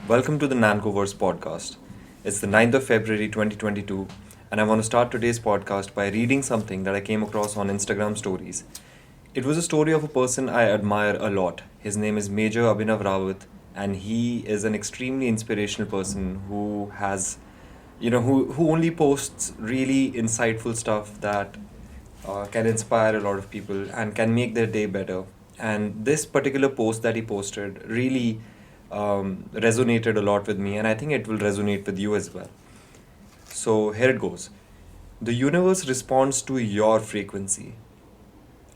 Welcome to the NancoVerse podcast. It's the 9th of February 2022, and I want to start today's podcast by reading something that I came across on Instagram stories. It was a story of a person I admire a lot. His name is Major Abhinav Rawat, and he is an extremely inspirational person who has, who only posts really insightful stuff that can inspire a lot of people and can make their day better. And this particular post that he posted really resonated a lot with me, and I think it will resonate with you as well. So here it goes. The universe responds to your frequency.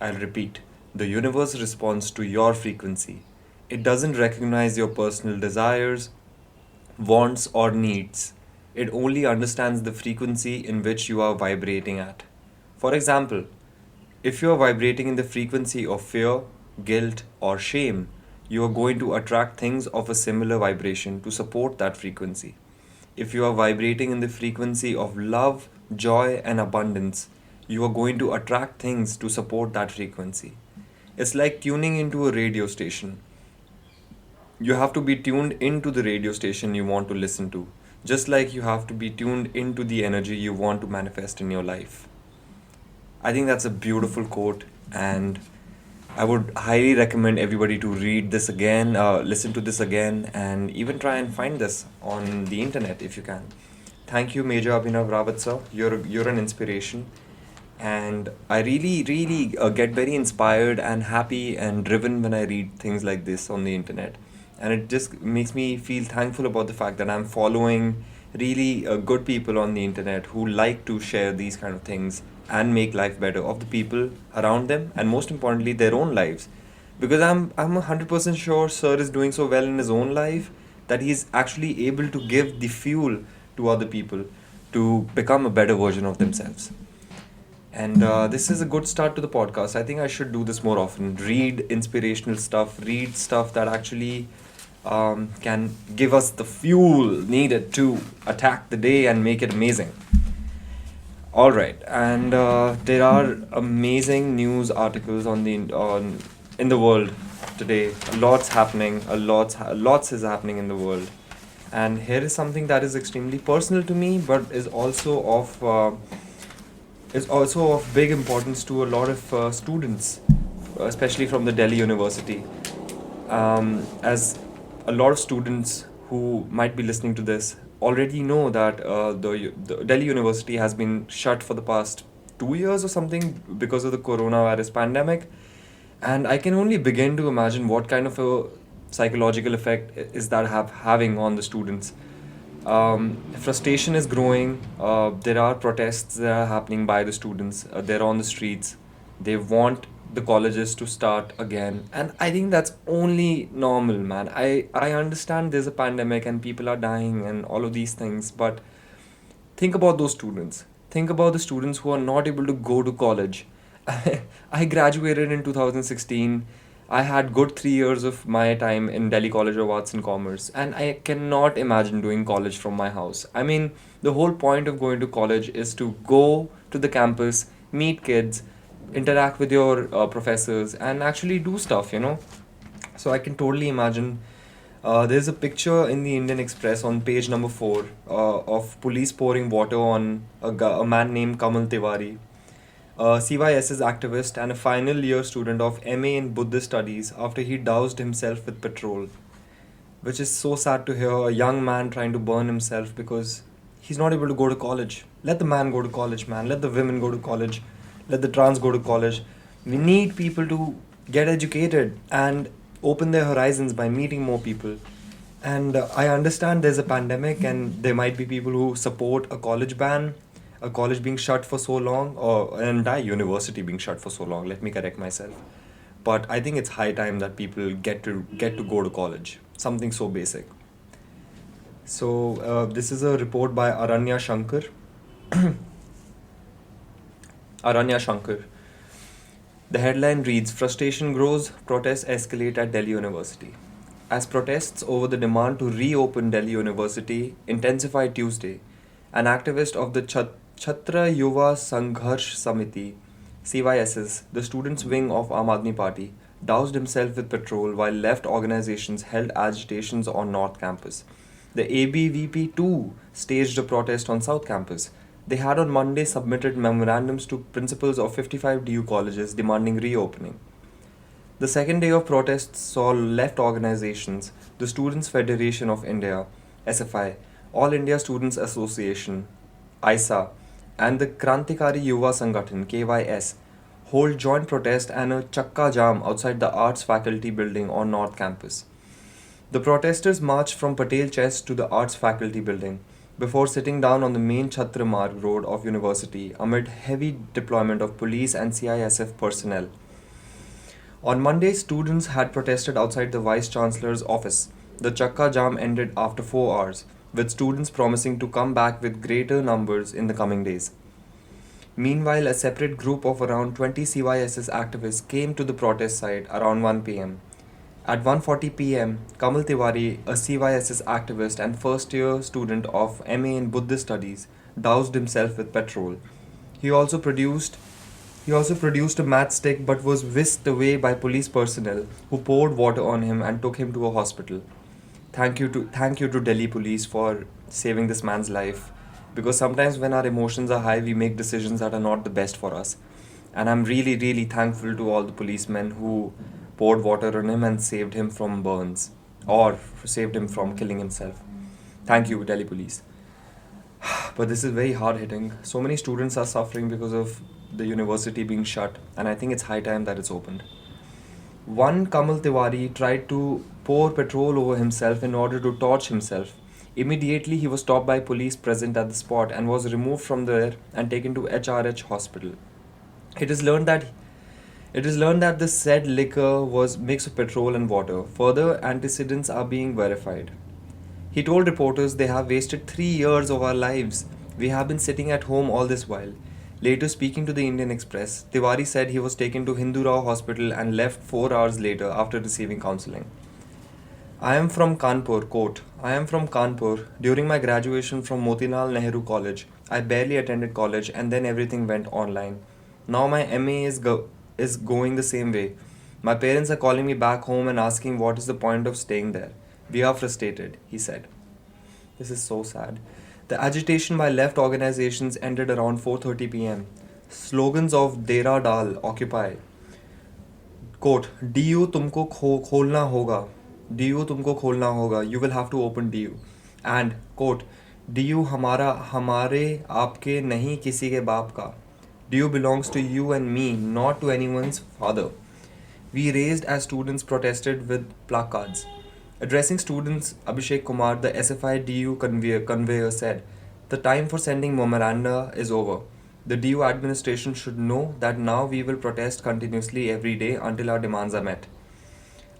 I'll repeat. The universe responds to your frequency. It doesn't recognize your personal desires, wants, or needs. It only understands the frequency in which you are vibrating at. For example, if you are vibrating in the frequency of fear, guilt, or shame, you are going to attract things of a similar vibration to support that frequency. If you are vibrating in the frequency of love, joy, and abundance, you are going to attract things to support that frequency. It's like tuning into a radio station. You have to be tuned into the radio station you want to listen to, just like you have to be tuned into the energy you want to manifest in your life. I think that's a beautiful quote, and I would highly recommend everybody to read this again, listen to this again, and even try and find this on the internet if you can. Thank you, Major Abhinav Rawat sir. You're an inspiration, and I really get very inspired and happy and driven when I read things like this on the internet, and it just makes me feel thankful about the fact that I'm following really good people on the internet who like to share these kind of things and make life better of the people around them, and most importantly their own lives, because I'm 100% sure sir is doing so well in his own life that he's actually able to give the fuel to other people to become a better version of themselves. And this is a good start to the podcast. I think I should do this more often. Read inspirational stuff, read stuff that actually can give us the fuel needed to attack the day and make it amazing. All right, and there are amazing news articles on in the world today. Lots happening. Lots is happening in the world, and here is something that is extremely personal to me, but is also of big importance to a lot of students, especially from the Delhi University. As a lot of students who might be listening to this already know that the Delhi University has been shut for the past 2 years or something because of the coronavirus pandemic. And I can only begin to imagine what kind of a psychological effect is that having on the students. Frustration is growing. There are protests that are happening by the students. They're on the streets. They want the colleges to start again. And I think that's only normal, man. I understand there's a pandemic and people are dying and all of these things, but think about those students. Think about the students who are not able to go to college. I graduated in 2016. I had good 3 years of my time in Delhi College of Arts and Commerce, and I cannot imagine doing college from my house. I mean, the whole point of going to college is to go to the campus, meet kids, interact with your professors, and actually do stuff. So I can totally imagine. There's a picture in the Indian Express on page number 4 of police pouring water on a man named Kamal Tiwari, a CYS's activist and a final year student of MA in Buddhist studies after he doused himself with petrol. Which is so sad to hear, a young man trying to burn himself because he's not able to go to college. Let the man go to college, man. Let the women go to college. Let the trans go to college. We need people to get educated and open their horizons by meeting more people. And I understand there's a pandemic and there might be people who support a college ban, a college being shut for so long, or an entire university being shut for so long. Let me correct myself. But I think it's high time that people get to go to college. Something so basic. So this is a report by Aranya Shankar. Aranya Shankar. The headline reads, Frustration grows, protests escalate at Delhi University. As protests over the demand to reopen Delhi University intensified Tuesday, an activist of the Chhatra Yuva Sangharsh Samiti, CYSS, the students' wing of Aam Aadmi Party, doused himself with petrol while left organizations held agitations on North Campus. The ABVP too staged a protest on South Campus. They had on Monday submitted memorandums to principals of 55 DU colleges demanding reopening. The second day of protests saw left organizations, the Students' Federation of India, SFI, All India Students Association, ISA, and the Krantikari Yuva Sangathan, KYS, hold joint protest and a chakka jam outside the Arts Faculty building on North Campus. The protesters marched from Patel Chess to the Arts Faculty building before sitting down on the main Chhatra Marg road of University amid heavy deployment of police and CISF personnel. On Monday, students had protested outside the Vice Chancellor's office. The Chakka Jam ended after 4 hours, with students promising to come back with greater numbers in the coming days. Meanwhile, a separate group of around 20 CYSS activists came to the protest site around 1 pm. At 1:40 pm, Kamal Tiwari, a CYSS activist and first-year student of MA in Buddhist Studies, doused himself with petrol. He also produced he also produced a matchstick but was whisked away by police personnel who poured water on him and took him to a hospital. Thank you to Delhi police for saving this man's life, because sometimes when our emotions are high we make decisions that are not the best for us. And I'm really thankful to all the policemen who poured water on him and saved him from burns or saved him from killing himself. Thank you, Delhi police. But this is very hard hitting. So many students are suffering because of the university being shut, and I think it's high time that it's opened. One Kamal Tiwari tried to pour petrol over himself in order to torch himself. Immediately, he was stopped by police present at the spot and was removed from there and taken to HRH hospital. It is learned that the said liquor was mix of petrol and water. Further antecedents are being verified. He told reporters, "They have wasted 3 years of our lives. We have been sitting at home all this while." Later, speaking to the Indian Express, Tiwari said he was taken to Hindu Rao Hospital and left 4 hours later after receiving counseling. I am from Kanpur, quote, "I am from Kanpur. During my graduation from Motilal Nehru College, I barely attended college and then everything went online. Now my MA is going the same way. My parents are calling me back home and asking what is the point of staying there. We are frustrated," he said. This is so sad. The agitation by left organizations ended around 4:30 pm. Slogans of Dera Dal Occupy, quote, "DU tumko kholna hoga. DU tumko kholna hoga. You will have to open DU." And, quote, "DU hamara hamare aapke nahi kisi ke baap ka. DU belongs to you and me, not to anyone's father." We raised as students protested with placards. Addressing students, Abhishek Kumar, the SFI DU conveyor, said, "The time for sending memoranda is over. The DU administration should know that now we will protest continuously every day until our demands are met."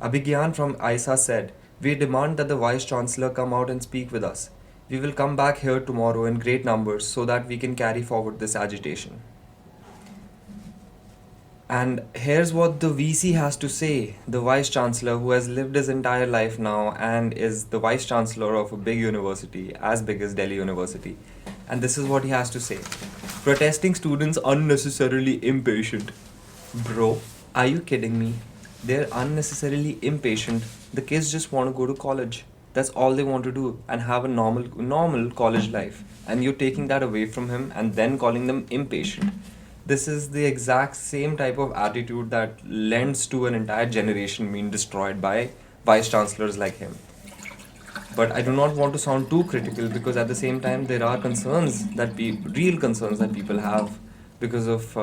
Abhigyan from ISA said, "We demand that the Vice Chancellor come out and speak with us. We will come back here tomorrow in great numbers so that we can carry forward this agitation." And here's what the VC has to say, the Vice Chancellor, who has lived his entire life now and is the Vice Chancellor of a big university, as big as Delhi University. And this is what he has to say. "Protesting students unnecessarily impatient." Bro, are you kidding me? They're unnecessarily impatient. The kids just want to go to college. That's all they want to do and have a normal college life. And you're taking that away from him and then calling them impatient. This is the exact same type of attitude that lends to an entire generation being destroyed by vice chancellors like him. But I do not want to sound too critical, because at the same time there are real concerns that people have because of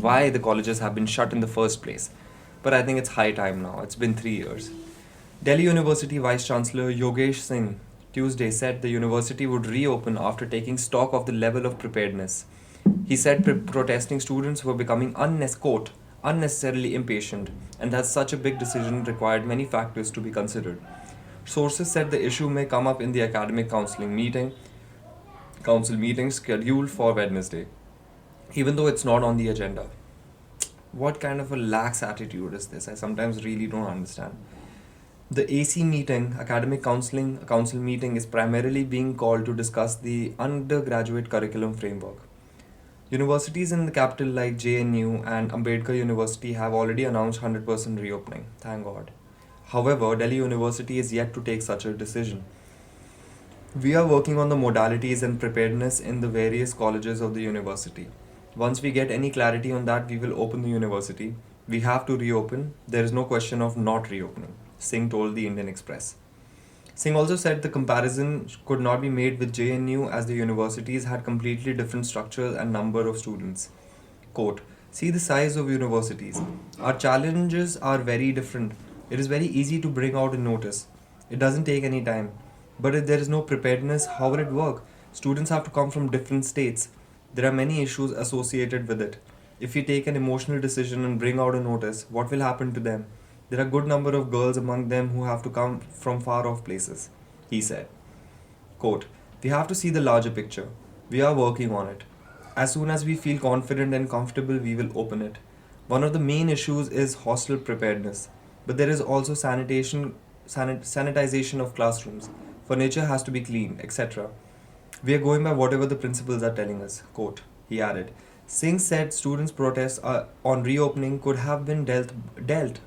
why the colleges have been shut in the first place. But I think it's high time now. It's been 3 years. Delhi University Vice Chancellor Yogesh Singh Tuesday said the university would reopen after taking stock of the level of preparedness. He said protesting students were becoming unnecessarily impatient, and that such a big decision required many factors to be considered. Sources said the issue may come up in the academic council meeting scheduled for Wednesday, even though it's not on the agenda. What kind of a lax attitude is this? I sometimes really don't understand. The AC meeting, Academic Council meeting, is primarily being called to discuss the undergraduate curriculum framework. Universities in the capital like JNU and Ambedkar University have already announced 100% reopening, thank God. However, Delhi University is yet to take such a decision. We are working on the modalities and preparedness in the various colleges of the university. Once we get any clarity on that, we will open the university. We have to reopen. There is no question of not reopening, Singh told the Indian Express. Singh also said the comparison could not be made with JNU as the universities had completely different structures and number of students. Quote, see the size of universities. Our challenges are very different. It is very easy to bring out a notice. It doesn't take any time. But if there is no preparedness, how will it work? Students have to come from different states. There are many issues associated with it. If we take an emotional decision and bring out a notice, what will happen to them? There are a good number of girls among them who have to come from far off places, he said. Quote, we have to see the larger picture. We are working on it. As soon as we feel confident and comfortable, we will open it. One of the main issues is hostel preparedness, but there is also sanitization of classrooms. Furniture has to be clean, etc. We are going by whatever the principals are telling us. Quote, he added. Singh said students' protests on reopening could have been dealt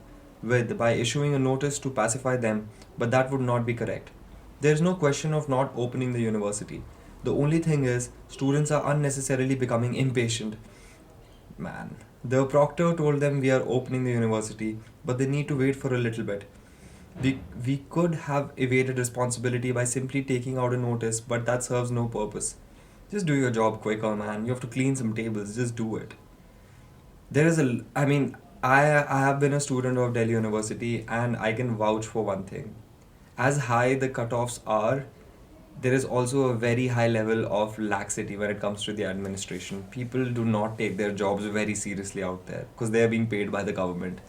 with by issuing a notice to pacify them, but that would not be correct. There is no question of not opening the university. The only thing is, students are unnecessarily becoming impatient. Man. The proctor told them we are opening the university, but they need to wait for a little bit. We could have evaded responsibility by simply taking out a notice, but that serves no purpose. Just do your job quicker, man. You have to clean some tables, just do it. I have been a student of Delhi University and I can vouch for one thing. As high the cutoffs are, there is also a very high level of laxity when it comes to the administration. People do not take their jobs very seriously out there because they are being paid by the government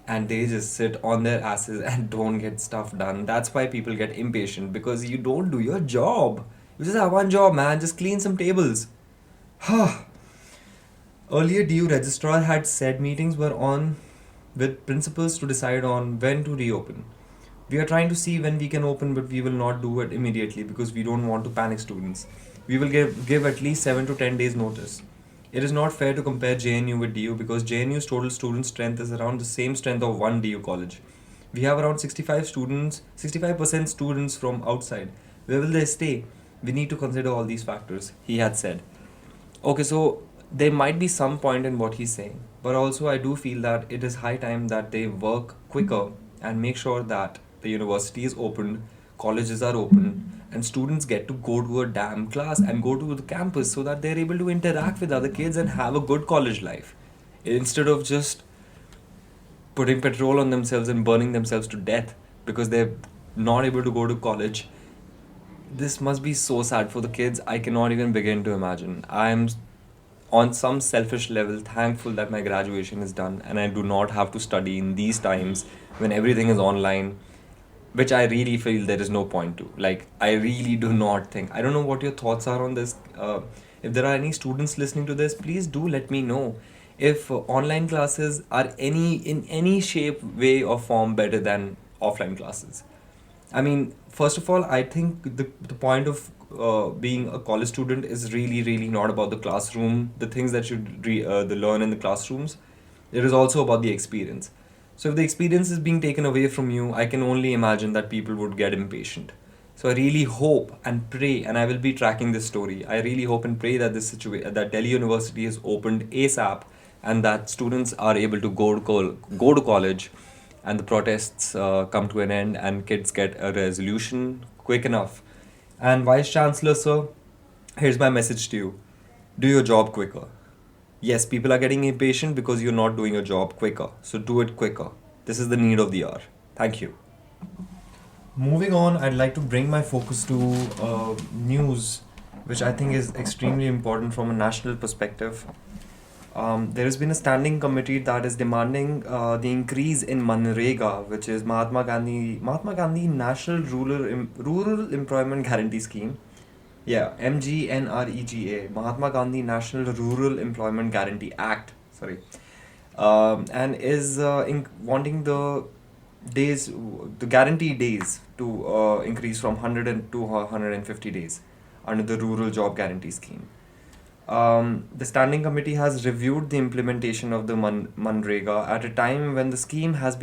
and they just sit on their asses and don't get stuff done. That's why people get impatient because you don't do your job. You just have one job, man. Just clean some tables. Earlier, DU registrar had said meetings were on with principals to decide on when to reopen. We are trying to see when we can open, but we will not do it immediately because we don't want to panic students. We will give at least 7 to 10 days notice. It is not fair to compare JNU with DU because JNU's total student strength is around the same strength of one DU college. We have around 65% students from outside. Where will they stay? We need to consider all these factors, he had said. Okay, so there might be some point in what he's saying, but also I do feel that it is high time that they work quicker and make sure that the university is open, colleges are open, and students get to go to a damn class and go to the campus so that they're able to interact with other kids and have a good college life instead of just putting petrol on themselves and burning themselves to death because they're not able to go to college. This must be so sad for the kids. I cannot even begin to imagine. I'm on some selfish level thankful that my graduation is done and I do not have to study in these times when everything is online, which I really feel there is no point to. Like, I really do not think. I don't know what your thoughts are on this. If there are any students listening to this, please do let me know if online classes are in any shape, way, or form better than offline classes. I mean, first of all, I think the point of being a college student is really, really not about the classroom, the things that they learn in the classrooms. It is also about the experience. So if the experience is being taken away from you, I can only imagine that people would get impatient. So I really hope and pray, and I will be tracking this story. I really hope and pray that that Delhi University is opened ASAP, and that students are able to go to college, and the protests come to an end, and kids get a resolution quick enough. And Vice Chancellor, sir, here's my message to you: do your job quicker. Yes, people are getting impatient because you're not doing your job quicker. So do it quicker. This is the need of the hour. Thank you. Moving on, I'd like to bring my focus to news, which I think is extremely important from a national perspective. There has been a standing committee that is demanding the increase in MNREGA, which is Mahatma Gandhi National Rural Employment Guarantee Scheme. Yeah, MGNREGA, Mahatma Gandhi National Rural Employment Guarantee Act. Sorry, and is wanting the guarantee days to increase from 100 to 150 days under the Rural Job Guarantee Scheme. The Standing Committee has reviewed the implementation of the MNREGA at a time when the scheme has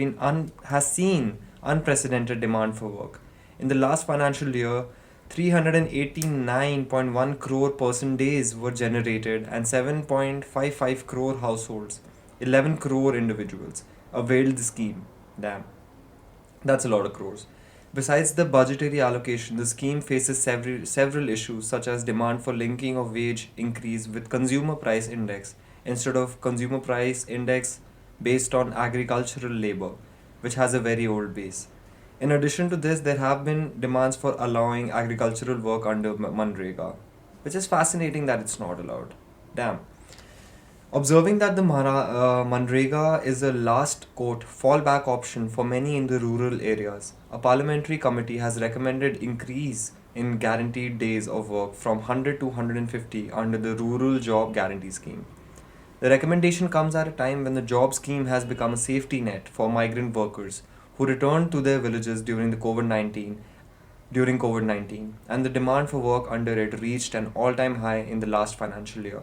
seen unprecedented demand for work. In the last financial year, 389.1 crore person days were generated and 7.55 crore households, 11 crore individuals availed the scheme. Damn, that's a lot of crores. Besides the budgetary allocation, the scheme faces several issues such as demand for linking of wage increase with consumer price index instead of consumer price index based on agricultural labor, which has a very old base. In addition to this, there have been demands for allowing agricultural work under MNREGA, which is fascinating that it's not allowed. Damn. Observing that the MNREGA is a last quote fallback option for many in the rural areas, a parliamentary committee has recommended increase in guaranteed days of work from 100 to 150 under the Rural Job Guarantee Scheme. The recommendation comes at a time when the job scheme has become a safety net for migrant workers who returned to their villages during COVID-19 and the demand for work under it reached an all-time high in the last financial year.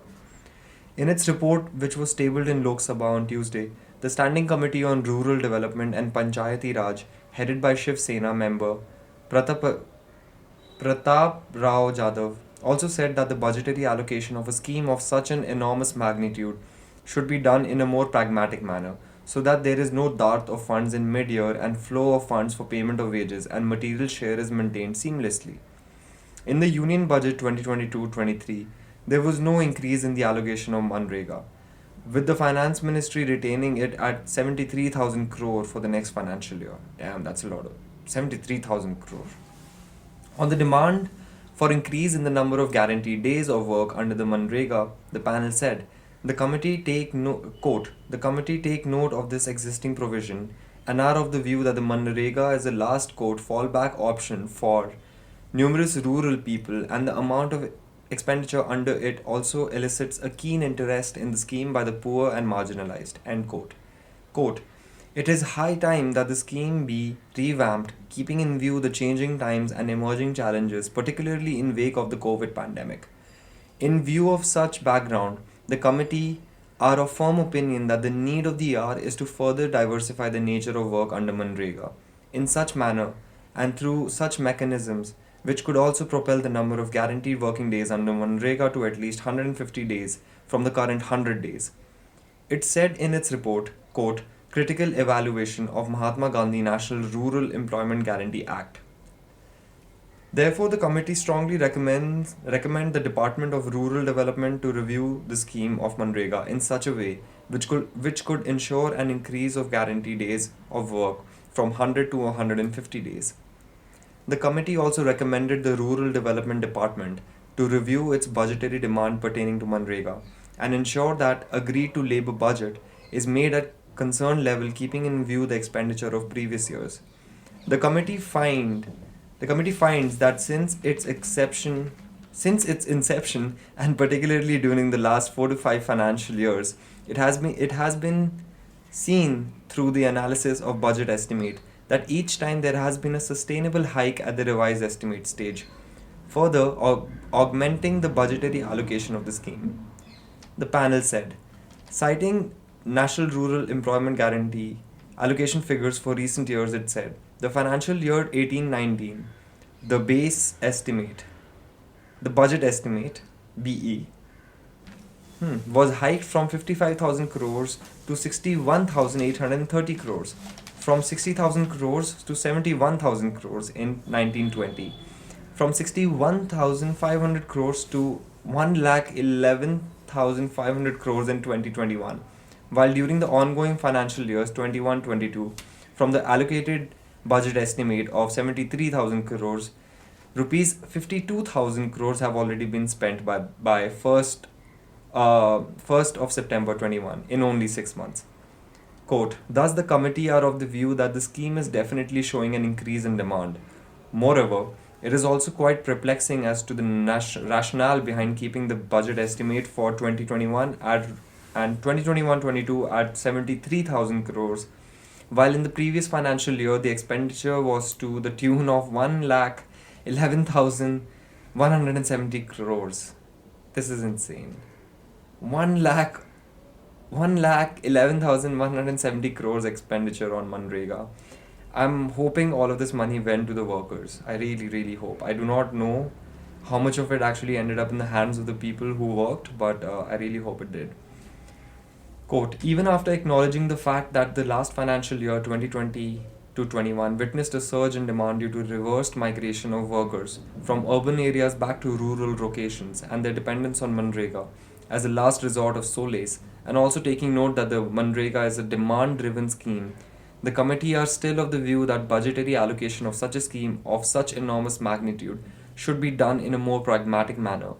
In its report, which was tabled in Lok Sabha on Tuesday, the Standing Committee on Rural Development and Panchayati Raj, headed by Shiv Sena member Pratap, Pratap Rao Jadhav, also said that the budgetary allocation of a scheme of such an enormous magnitude should be done in a more pragmatic manner, so that there is no dearth of funds in mid-year and flow of funds for payment of wages and material share is maintained seamlessly. In the Union Budget 2022-23, there was no increase in the allocation of MNREGA, with the Finance Ministry retaining it at 73,000 crore for the next financial year. Damn, that's a lot of 73,000 crore. On the demand for increase in the number of guaranteed days of work under the MNREGA, the panel said, the committee take note of this existing provision and are of the view that the MNREGA is a last quote fallback option for numerous rural people and the amount of expenditure under it also elicits a keen interest in the scheme by the poor and marginalized. End quote. Quote, it is high time that the scheme be revamped, keeping in view the changing times and emerging challenges, particularly in wake of the COVID pandemic. In view of such background, the committee are of firm opinion that the need of the hour is to further diversify the nature of work under MNREGA in such manner and through such mechanisms which could also propel the number of guaranteed working days under MNREGA to at least 150 days from the current 100 days. It said in its report, quote, critical evaluation of Mahatma Gandhi National Rural Employment Guarantee Act. Therefore, the committee strongly recommend the Department of Rural Development to review the scheme of MNREGA in such a way which could ensure an increase of guaranteed days of work from 100 to 150 days. The committee also recommended the Rural Development Department to review its budgetary demand pertaining to MNREGA and ensure that agreed to labor budget is made at concerned level keeping in view the expenditure of previous years. The committee finds that since its inception and particularly during the last 4 to 5 financial years, it has been seen through the analysis of budget estimate that each time there has been a sustainable hike at the revised estimate stage, further augmenting the budgetary allocation of the scheme. The panel said, citing National Rural Employment Guarantee allocation figures for recent years, it said, the financial year 18-19, the budget estimate, BE, was hiked from 55,000 crores to 61,830 crores, from 60,000 crores to 71,000 crores in 1920, from 61,500 crores to 1,11,500 crores in 2021, while during the ongoing financial years 21-22, from the allocated budget estimate of 73,000 crores, rupees 52,000 crores have already been spent by 1st of September 21 in only 6 months. Quote, thus the committee are of the view that the scheme is definitely showing an increase in demand. Moreover, it is also quite perplexing as to the rationale behind keeping the budget estimate for 2021 and 2021-22 at 73,000 crores, while in the previous financial year the expenditure was to the tune of 1,11,170 crores. This is insane. 1 lakh 1,11,170 crores expenditure on MNREGA. I'm hoping all of this money went to the workers. I really, really hope. I do not know how much of it actually ended up in the hands of the people who worked, but I really hope it did. Quote, even after acknowledging the fact that the last financial year 2020 to 21 witnessed a surge in demand due to reversed migration of workers from urban areas back to rural locations and their dependence on MNREGA as a last resort of solace, and also taking note that the MNREGA is a demand driven scheme, the committee are still of the view that budgetary allocation of such a scheme of such enormous magnitude should be done in a more pragmatic manner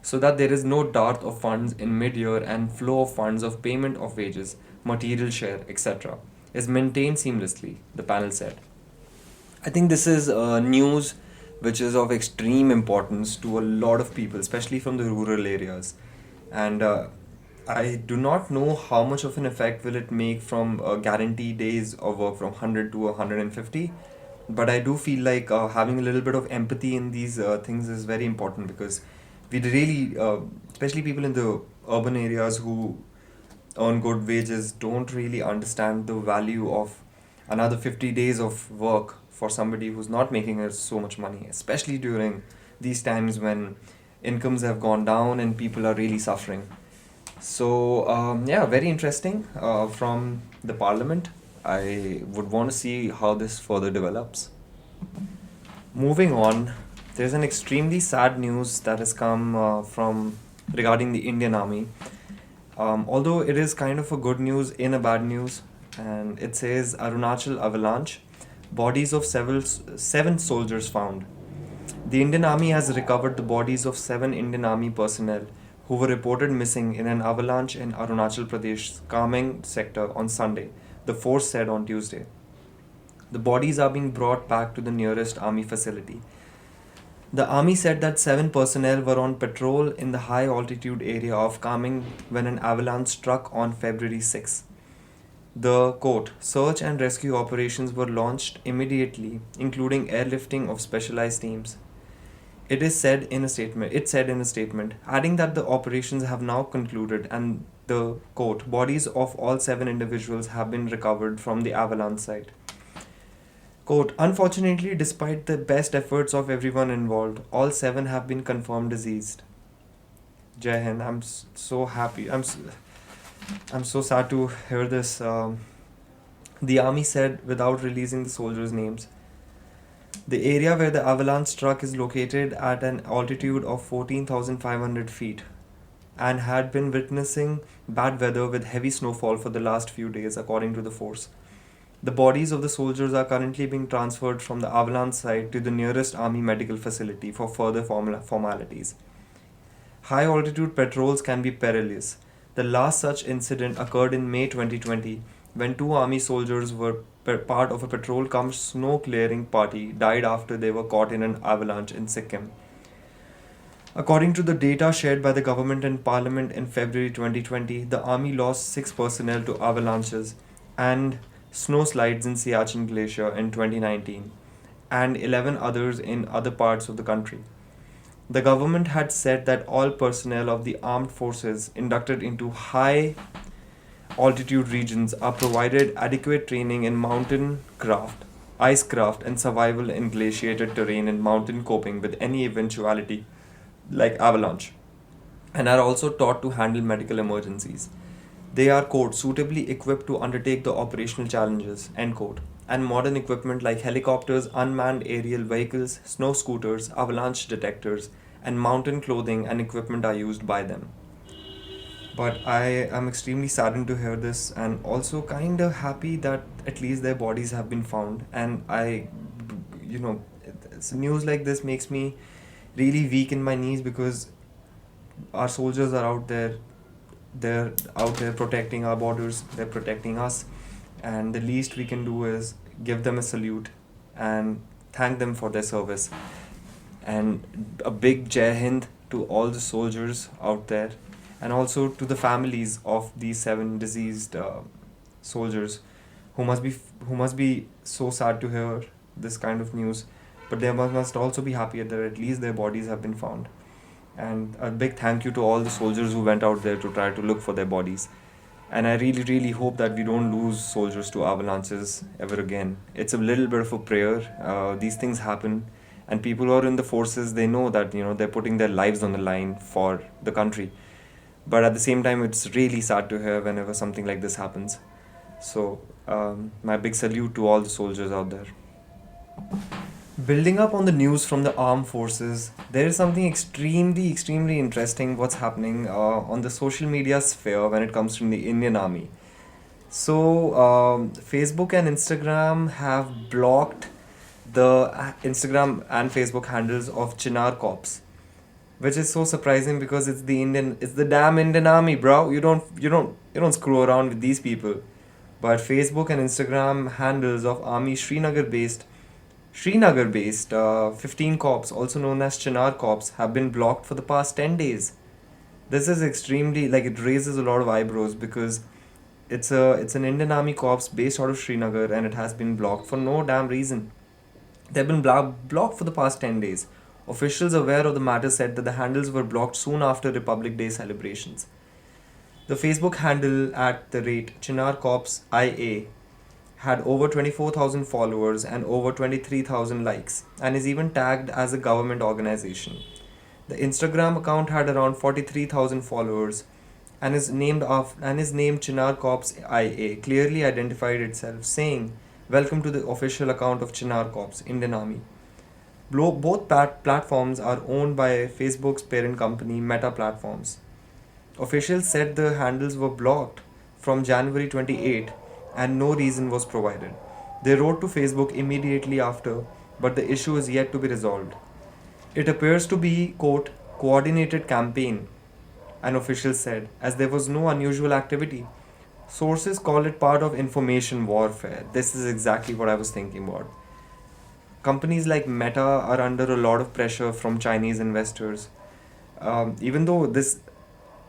so that there is no dearth of funds in mid-year and flow of funds of payment of wages, material share, etc. is maintained seamlessly, the panel said. I think this is news which is of extreme importance to a lot of people, especially from the rural areas. And I do not know how much of an effect will it make from guarantee days of work from 100 to 150. But I do feel like having a little bit of empathy in these things is very important because we really, especially people in the urban areas who earn good wages, don't really understand the value of another 50 days of work for somebody who's not making so much money, especially during these times when incomes have gone down and people are really suffering. So, yeah, very interesting from the parliament. I would want to see how this further develops. Moving on, there's an extremely sad news that has come from regarding the Indian Army. Although it is kind of a good news in a bad news, and it says Arunachal avalanche, bodies of seven soldiers found. The Indian Army has recovered the bodies of 7 Indian Army personnel who were reported missing in an avalanche in Arunachal Pradesh's Kameng sector on Sunday, the force said on Tuesday. The bodies are being brought back to the nearest army facility. The army said that 7 personnel were on patrol in the high altitude area of Kameng when an avalanche struck on February 6. The quote, search and rescue operations were launched immediately, including airlifting of specialized teams. It said in a statement, adding that the operations have now concluded and the quote, bodies of all 7 individuals have been recovered from the avalanche site. Quote, unfortunately, despite the best efforts of everyone involved, all 7 have been confirmed deceased. Jai Hind, so happy. I'm so sad to hear this. The army said without releasing the soldiers' names. The area where the avalanche struck is located at an altitude of 14,500 feet and had been witnessing bad weather with heavy snowfall for the last few days, according to the force. The bodies of the soldiers are currently being transferred from the avalanche site to the nearest army medical facility for further formalities. High altitude patrols can be perilous. The last such incident occurred in May 2020 when 2 army soldiers were part of a patrol cum snow clearing party died after they were caught in an avalanche in Sikkim. According to the data shared by the government and parliament in February 2020, the army lost 6 personnel to avalanches and snow slides in Siachen Glacier in 2019 and 11 others in other parts of the country. The government had said that all personnel of the armed forces inducted into high altitude regions are provided adequate training in mountain craft, icecraft, and survival in glaciated terrain and mountain coping with any eventuality like avalanche, and are also taught to handle medical emergencies. They are, quote, suitably equipped to undertake the operational challenges, end quote, and modern equipment like helicopters, unmanned aerial vehicles, snow scooters, avalanche detectors, and mountain clothing and equipment are used by them. But I am extremely saddened to hear this and also kind of happy that at least their bodies have been found. And you know, news like this makes me really weak in my knees because our soldiers are out there. They're out there protecting our borders, they're protecting us. And the least we can do is give them a salute and thank them for their service. And a big Jai Hind to all the soldiers out there and also to the families of these 7 deceased soldiers who must be so sad to hear this kind of news, but they must also be happy that at least their bodies have been found. And a big thank you to all the soldiers who went out there to try to look for their bodies. And I really, really hope that we don't lose soldiers to avalanches ever again. It's a little bit of a prayer. These things happen, and people who are in the forces, they know that they're putting their lives on the line for the country. But at the same time, it's really sad to hear whenever something like this happens. So, my big salute to all the soldiers out there. Building up on the news from the armed forces, there is something extremely, extremely interesting what's happening on the social media sphere when it comes to the Indian Army. So, Facebook and Instagram have blocked the Instagram and Facebook handles of Chinar Corps, which is so surprising because it's the damn Indian Army, bro. You don't screw around with these people. But Facebook and Instagram handles of Army Srinagar based 15 corps, also known as Chinar Corps, have been blocked for the past 10 days. This is extremely, like, it raises a lot of eyebrows because it's an Indian Army corps based out of Srinagar and it has been blocked for no damn reason. They've been blocked for the past 10 days. Officials aware of the matter said that the handles were blocked soon after Republic Day celebrations. The Facebook handle at the rate Chinar Corps IA had over 24,000 followers and over 23,000 likes and is even tagged as a government organization. The Instagram account had around 43,000 followers and is named Chinar Corps IA, clearly identified itself, saying, "Welcome to the official account of Chinar Corps, Indian Army." Both platforms are owned by Facebook's parent company, Meta Platforms. Officials said the handles were blocked from January 28 and no reason was provided. They wrote to Facebook immediately after, but the issue is yet to be resolved. It appears to be, quote, coordinated campaign, an official said, as there was no unusual activity. Sources call it part of information warfare. This is exactly what I was thinking about. Companies like Meta are under a lot of pressure from Chinese investors. Even though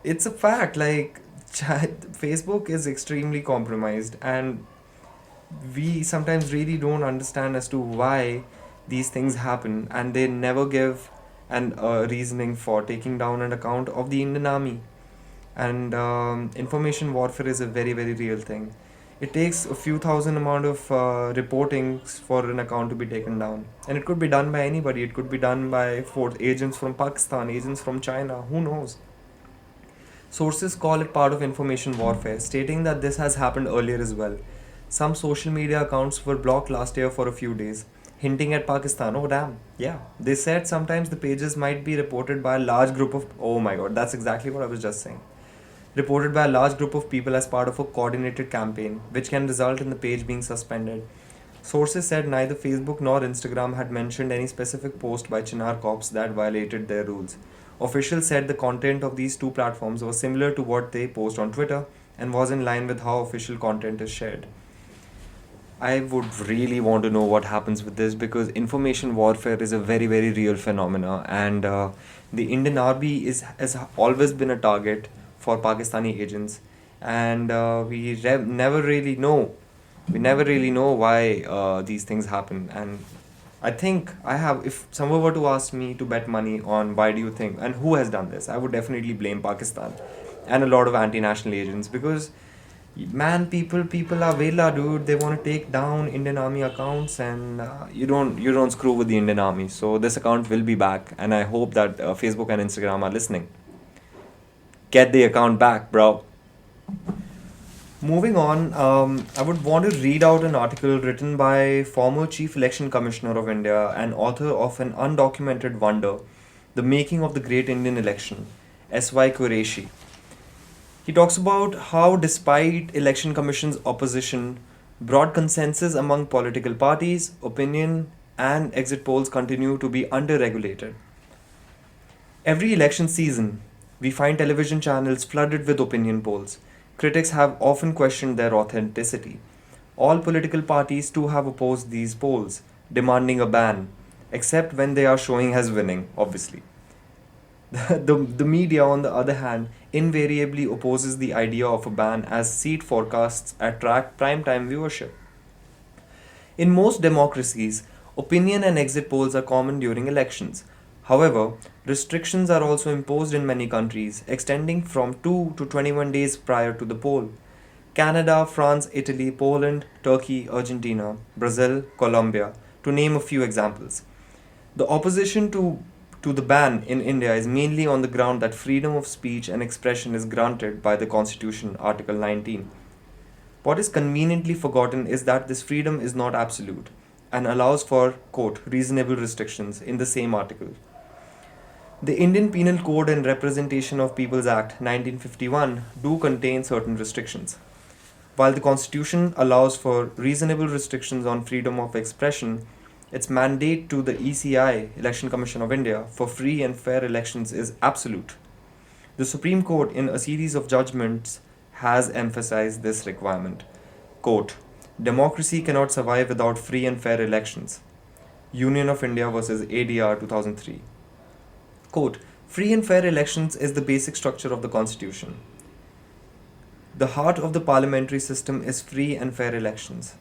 it's a fact, like, Facebook is extremely compromised, and we sometimes really don't understand as to why these things happen, and they never give an reasoning for taking down an account of the Indian Army. And information warfare is a very, very real thing. It takes a few thousand amount of reportings for an account to be taken down, and it could be done by anybody. It could be done by agents from Pakistan, agents from China, who knows. Sources call it part of information warfare, stating that this has happened earlier as well. Some social media accounts were blocked last year for a few days, hinting at Pakistan. Oh, damn. Yeah. They said sometimes the pages might be reported by a large group of. Oh my god, that's exactly what I was just saying. Reported by a large group of people as part of a coordinated campaign, which can result in the page being suspended. Sources said neither Facebook nor Instagram had mentioned any specific post by Chinar Corps that violated their rules. Officials said the content of these two platforms was similar to what they post on Twitter and was in line with how official content is shared. I would really want to know what happens with this because information warfare is a very, very real phenomena, and the Indian Army has always been a target for Pakistani agents, and we never really know why these things happen. And I think if someone were to ask me to bet money on why do you think and who has done this, I would definitely blame Pakistan and a lot of anti-national agents because, man, people are vela, dude. They want to take down Indian Army accounts, and you don't screw with the Indian Army. So this account will be back, and I hope that Facebook and Instagram are listening. Get the account back, bro. Moving on, I would want to read out an article written by former Chief Election Commissioner of India and author of An Undocumented Wonder, The Making of the Great Indian Election, S.Y. Qureshi. He talks about how, despite Election Commission's opposition, broad consensus among political parties, opinion, and exit polls continue to be under-regulated. Every election season, we find television channels flooded with opinion polls. Critics have often questioned their authenticity. All political parties too have opposed these polls, demanding a ban, except when they are showing as winning, obviously. The media, on the other hand, invariably opposes the idea of a ban as seat forecasts attract prime-time viewership. In most democracies, opinion and exit polls are common during elections. However, restrictions are also imposed in many countries, extending from 2 to 21 days prior to the poll. Canada, France, Italy, Poland, Turkey, Argentina, Brazil, Colombia, to name a few examples. The opposition to the ban in India is mainly on the ground that freedom of speech and expression is granted by the Constitution, Article 19. What is conveniently forgotten is that this freedom is not absolute and allows for, quote, reasonable restrictions in the same article. The Indian Penal Code and Representation of People's Act 1951 do contain certain restrictions. While the Constitution allows for reasonable restrictions on freedom of expression, its mandate to the ECI, Election Commission of India, for free and fair elections is absolute. The Supreme Court, in a series of judgments, has emphasized this requirement. Quote, democracy cannot survive without free and fair elections. Union of India versus ADR 2003. Quote, free and fair elections is the basic structure of the Constitution. The heart of the parliamentary system is free and fair elections.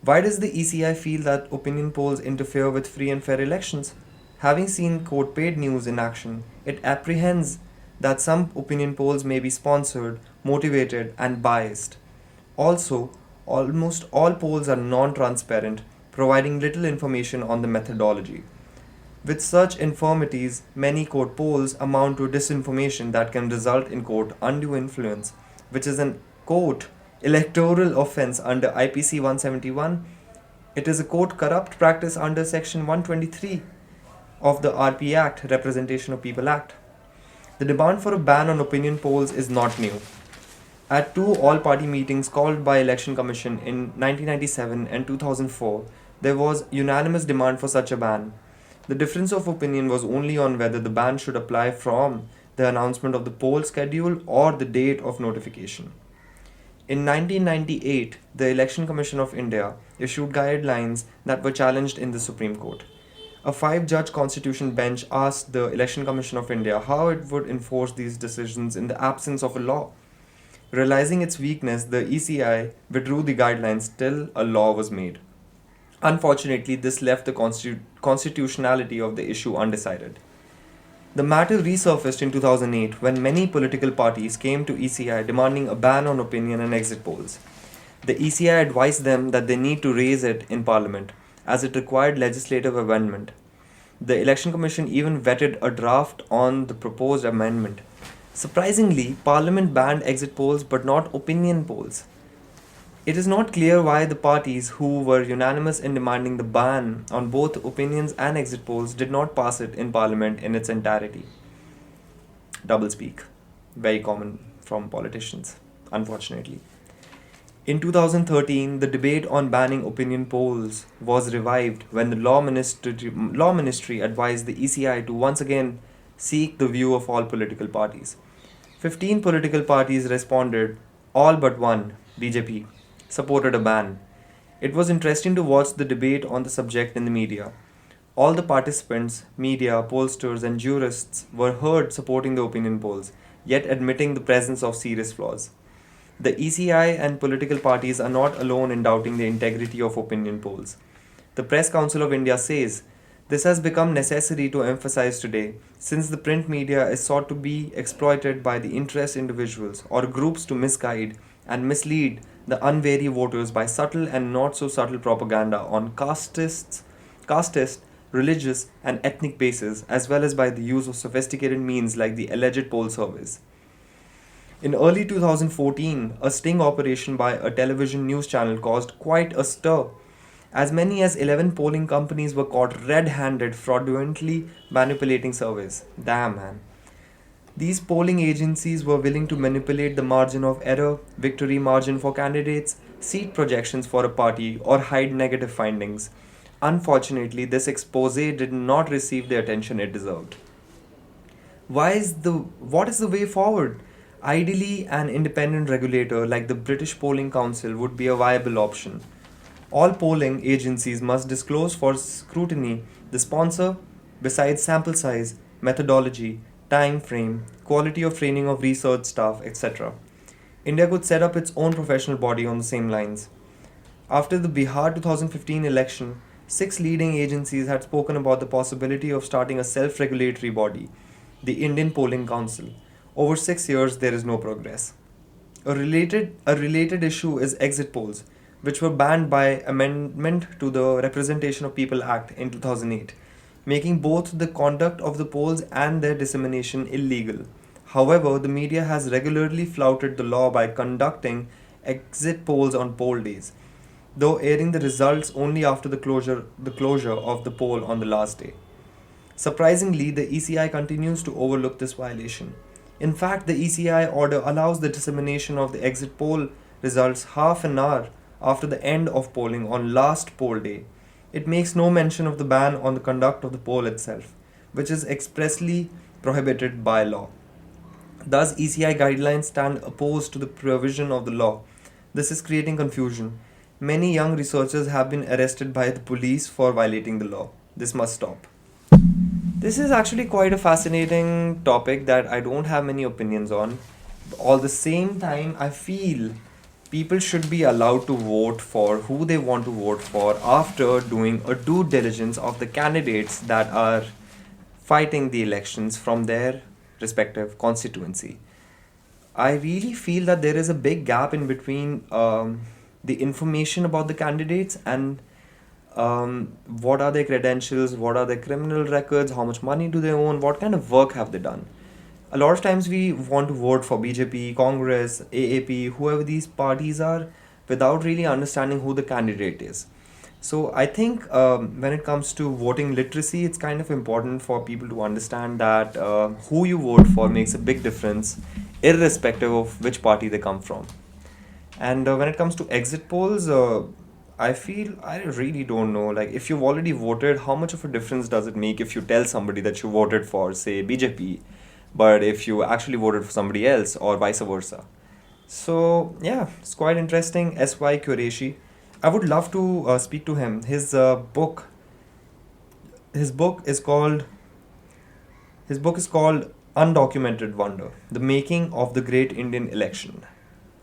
Why does the ECI feel that opinion polls interfere with free and fair elections? Having seen quote paid news in action, it apprehends that some opinion polls may be sponsored, motivated, and biased. Also, almost all polls are non transparent, providing little information on the methodology. With such infirmities, many quote polls amount to disinformation that can result in quote undue influence, which is an quote electoral offense under IPC 171. It is a quote corrupt practice under section 123 of the RP Act, Representation of People Act. The demand for a ban on opinion polls is not new. At two all-party meetings called by Election Commission in 1997 and 2004, there was unanimous demand for such a ban. The difference of opinion was only on whether the ban should apply from the announcement of the poll schedule or the date of notification. In 1998, the Election Commission of India issued guidelines that were challenged in the Supreme Court. A five-judge constitution bench asked the Election Commission of India how it would enforce these decisions in the absence of a law. Realizing its weakness, the ECI withdrew the guidelines till a law was made. Unfortunately, this left the constitutionality of the issue undecided. The matter resurfaced in 2008 when many political parties came to ECI demanding a ban on opinion and exit polls. The ECI advised them that they need to raise it in Parliament, as it required legislative amendment. The Election Commission even vetted a draft on the proposed amendment. Surprisingly, Parliament banned exit polls but not opinion polls. It is not clear why the parties who were unanimous in demanding the ban on both opinions and exit polls did not pass it in Parliament in its entirety. Doublespeak, very common from politicians, unfortunately. In 2013, the debate on banning opinion polls was revived when the Law Ministry advised the ECI to once again seek the view of all political parties. 15 political parties responded, all but one, BJP, supported a ban. It was interesting to watch the debate on the subject in the media. All the participants, media, pollsters, and jurists were heard supporting the opinion polls, yet admitting the presence of serious flaws. The ECI and political parties are not alone in doubting the integrity of opinion polls. The Press Council of India says this has become necessary to emphasize today, since the print media is sought to be exploited by the interest individuals or groups to misguide and mislead the unwary voters by subtle and not so subtle propaganda on caste, religious, and ethnic basis, as well as by the use of sophisticated means like the alleged poll surveys. In early 2014, a sting operation by a television news channel caused quite a stir. As many as 11 polling companies were caught red-handed fraudulently manipulating surveys. Damn, man. These polling agencies were willing to manipulate the margin of error, victory margin for candidates, seat projections for a party, or hide negative findings. Unfortunately, this expose did not receive the attention it deserved. What is the way forward? Ideally, an independent regulator like the British Polling Council would be a viable option. All polling agencies must disclose for scrutiny the sponsor, besides sample size, methodology, time frame, quality of training of research staff, etc. India could set up its own professional body on the same lines. After the Bihar 2015 election, Six leading agencies had spoken about the possibility of starting a self regulatory body, the Indian Polling Council. Over 6 years, there is no progress. A related issue is exit polls, which were banned by amendment to the Representation of People Act in 2008, making both the conduct of the polls and their dissemination illegal. However, the media has regularly flouted the law by conducting exit polls on poll days, though airing the results only after the closure of the poll on the last day. Surprisingly, the ECI continues to overlook this violation. In fact, the ECI order allows the dissemination of the exit poll results half an hour after the end of polling on last poll day. It makes no mention of the ban on the conduct of the poll itself, which is expressly prohibited by law. Thus, ECI guidelines stand opposed to the provision of the law. This is creating confusion. Many young researchers have been arrested by the police for violating the law. This must stop. This is actually quite a fascinating topic that I don't have many opinions on. All the same time, I feel people should be allowed to vote for who they want to vote for after doing a due diligence of the candidates that are fighting the elections from their respective constituency. I really feel that there is a big gap in between the information about the candidates and what are their credentials, what are their criminal records, how much money do they own, what kind of work have they done. A lot of times we want to vote for BJP, Congress, AAP, whoever these parties are, without really understanding who the candidate is. So I think when it comes to voting literacy, it's kind of important for people to understand that who you vote for makes a big difference, irrespective of which party they come from. And when it comes to exit polls, I feel I really don't know. Like, if you've already voted, how much of a difference does it make if you tell somebody that you voted for, say, BJP, but if you actually voted for somebody else, or vice versa? So, yeah, it's quite interesting. S.Y. Qureshi. I would love to speak to him. His book is called his book is called Undocumented Wonder: The Making of the Great Indian Election.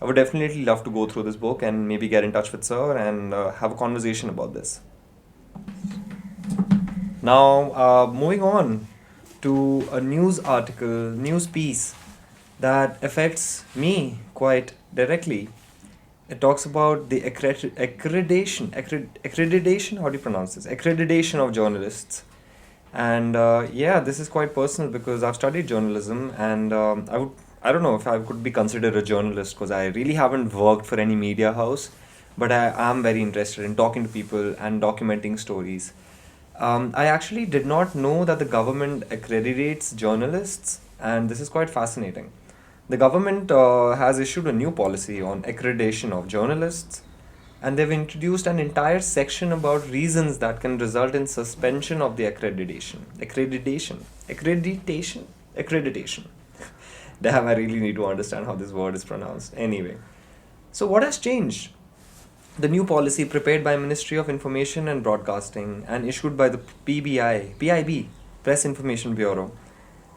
I would definitely love to go through this book and maybe get in touch with sir and have a conversation about this. Now, moving on to a news piece that affects me quite directly. It talks about the accreditation. How do you pronounce this? Accreditation of journalists. And yeah, this is quite personal because I've studied journalism, and I don't know if I could be considered a journalist because I really haven't worked for any media house, but I am very interested in talking to people and documenting stories. I actually did not know that the government accreditates journalists, and this is quite fascinating. The government has issued a new policy on accreditation of journalists, and they've introduced an entire section about reasons that can result in suspension of the accreditation. Accreditation. Damn, I really need to understand how this word is pronounced. Anyway, so what has changed? The new policy prepared by Ministry of Information and Broadcasting and issued by the PIB, Press Information Bureau,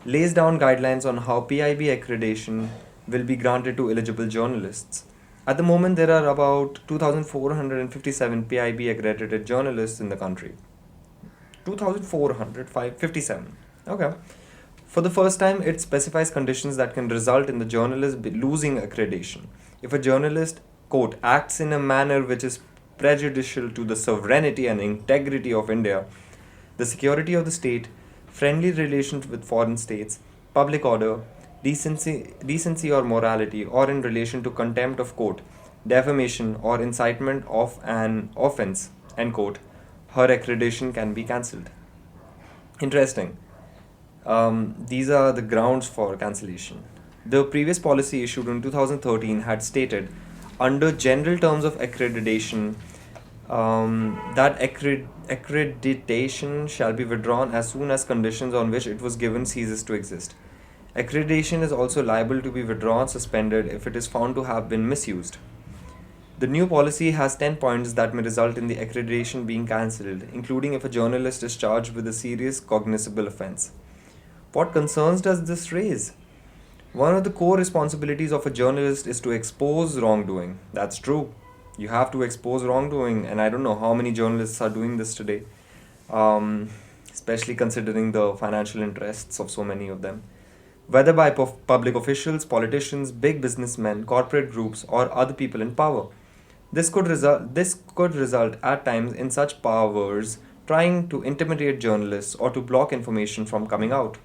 lays down guidelines on how PIB accreditation will be granted to eligible journalists. At the moment, there are about 2,457 PIB accredited journalists in the country. 2,457. Okay. For the first time, it specifies conditions that can result in the journalist losing accreditation. If a journalist, quote, acts in a manner which is prejudicial to the sovereignty and integrity of India, the security of the state, friendly relations with foreign states, public order, decency or morality, or in relation to contempt of court, defamation, or incitement of an offense, end quote, her accreditation can be cancelled. Interesting. These are the grounds for cancellation. The previous policy issued in 2013 had stated, under general terms of accreditation, that accreditation shall be withdrawn as soon as conditions on which it was given ceases to exist. Accreditation is also liable to be withdrawn, suspended if it is found to have been misused. The new policy has 10 points that may result in the accreditation being cancelled, including if a journalist is charged with a serious cognizable offence. What concerns does this raise? One of the core responsibilities of a journalist is to expose wrongdoing. That's true. You have to expose wrongdoing, and I don't know how many journalists are doing this today, um, especially considering the financial interests of so many of them. Whether by public officials, politicians, big businessmen, corporate groups, or other people in power. This could result at times in such powers trying to intimidate journalists or to block information from coming out.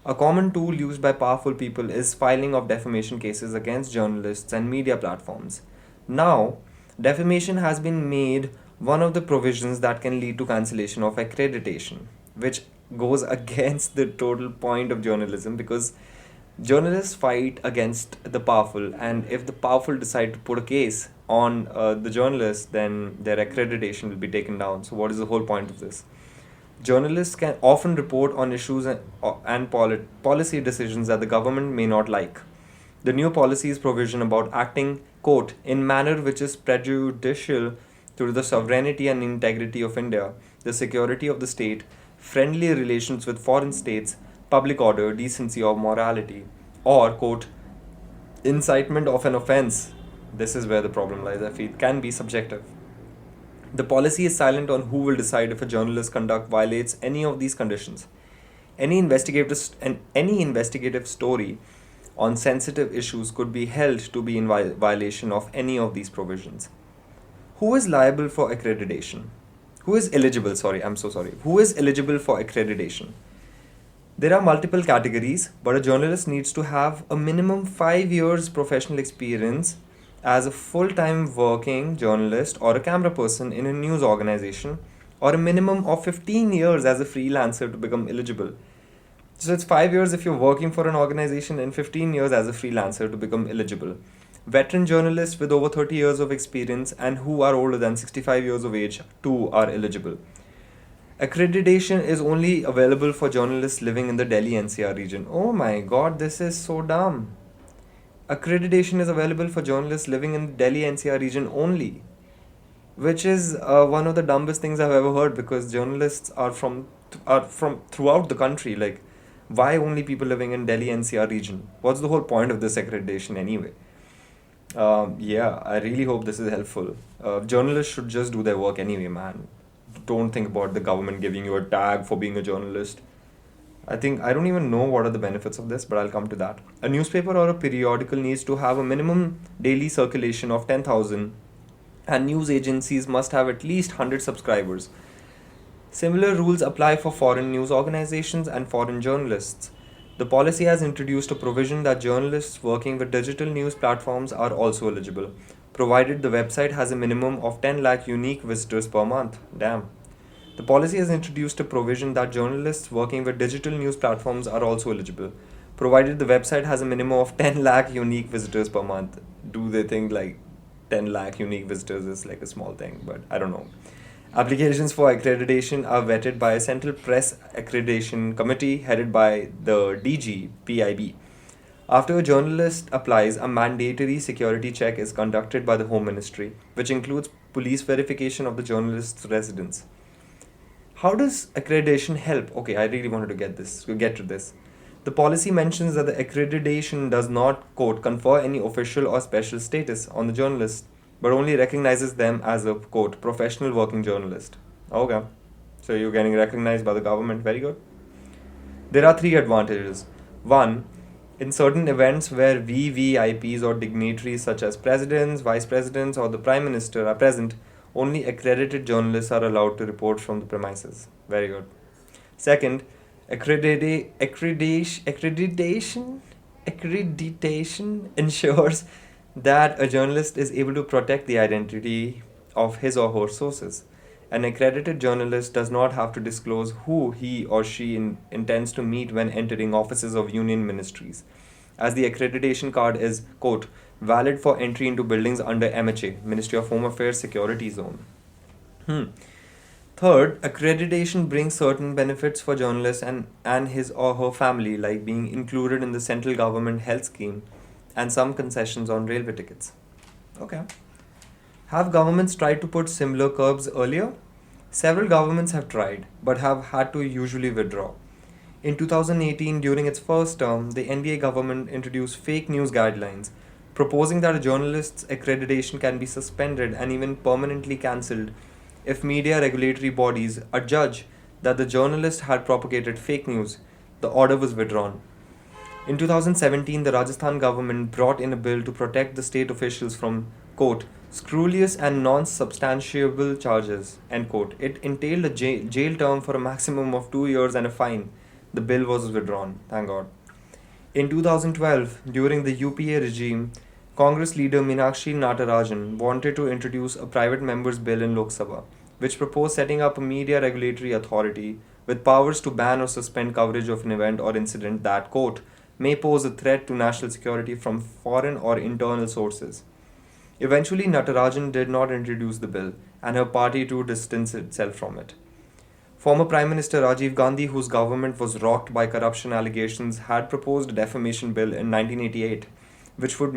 A common tool used by powerful people is filing of defamation cases against journalists and media platforms. Now, defamation has been made one of the provisions that can lead to cancellation of accreditation, which goes against the total point of journalism because journalists fight against the powerful, and if the powerful decide to put a case on the journalists, then their accreditation will be taken down. So, what is the whole point of this? Journalists can often report on issues and policy decisions that the government may not like. The new policy's provision about acting, quote, in manner which is prejudicial to the sovereignty and integrity of India, the security of the state, friendly relations with foreign states, public order, decency, or morality, or, quote, incitement of an offense. This is where the problem lies, I feel, can be subjective. The policy is silent on who will decide if a journalist's conduct violates any of these conditions. Any investigative story on sensitive issues could be held to be in violation of any of these provisions. Who is liable for accreditation? Who is eligible? Sorry, I'm so sorry. Who is eligible for accreditation? There are multiple categories, but a journalist needs to have a minimum 5 years professional experience as a full time working journalist or a camera person in a news organization, or a minimum of 15 years as a freelancer to become eligible. So it's 5 years if you're working for an organization and 15 years as a freelancer to become eligible. Veteran journalists with over 30 years of experience and who are older than 65 years of age too are eligible. Accreditation is only available for journalists living in the Delhi NCR region. Oh my god, this is so dumb. Accreditation is available for journalists living in the Delhi NCR region only, which is one of the dumbest things I've ever heard because journalists are from throughout the country. Like, why only people living in Delhi NCR region? What's the whole point of this accreditation anyway? Yeah, I really hope this is helpful. Journalists should just do their work anyway, man. Don't think about the government giving you a tag for being a journalist. I don't even know what are the benefits of this, but I'll come to that. A newspaper or a periodical needs to have a minimum daily circulation of 10,000, and news agencies must have at least 100 subscribers. Similar rules apply for foreign news organizations and foreign journalists. The policy has introduced a provision that journalists working with digital news platforms are also eligible, provided the website has a minimum of 10 lakh unique visitors per month. Damn. The policy has introduced a provision that journalists working with digital news platforms are also eligible, provided the website has a minimum of 10 lakh unique visitors per month. Do they think like 10 lakh unique visitors is like a small thing? But I don't know. Applications for accreditation are vetted by a Central Press Accreditation Committee headed by the DG PIB. After a journalist applies, a mandatory security check is conducted by the Home Ministry, which includes police verification of the journalist's residence. How does accreditation help? Okay, I really wanted to get to this. The policy mentions that the accreditation does not, quote, confer any official or special status on the journalist, but only recognizes them as a, quote, professional working journalist. Okay, so you're getting recognized by the government. Very good. There are three advantages. One, in certain events where VVIPs or dignitaries such as presidents, vice presidents, or the prime minister are present, only accredited journalists are allowed to report from the premises. Very good. Second, accreditation ensures that a journalist is able to protect the identity of his or her sources. An accredited journalist does not have to disclose who he or she intends to meet when entering offices of union ministries, as the accreditation card is, quote, valid for entry into buildings under MHA, Ministry of Home Affairs Security Zone. Hmm. Third, accreditation brings certain benefits for journalists and his or her family, like being included in the central government health scheme and some concessions on railway tickets. Okay. Have governments tried to put similar curbs earlier? Several governments have tried, but have had to usually withdraw. In 2018, during its first term, the NDA government introduced fake news guidelines, proposing that a journalist's accreditation can be suspended and even permanently cancelled if media regulatory bodies adjudge that the journalist had propagated fake news. The order was withdrawn. In 2017, the Rajasthan government brought in a bill to protect the state officials from, quote, scurrilous and non substantiable charges, end quote. It entailed a jail term for a maximum of 2 years and a fine. The bill was withdrawn, thank God. In 2012, during the UPA regime, Congress leader Meenakshi Natarajan wanted to introduce a private member's bill in Lok Sabha, which proposed setting up a media regulatory authority with powers to ban or suspend coverage of an event or incident that, quote, may pose a threat to national security from foreign or internal sources. Eventually, Natarajan did not introduce the bill, and her party too distanced itself from it. Former Prime Minister Rajiv Gandhi, whose government was rocked by corruption allegations, had proposed a defamation bill in 1988, which would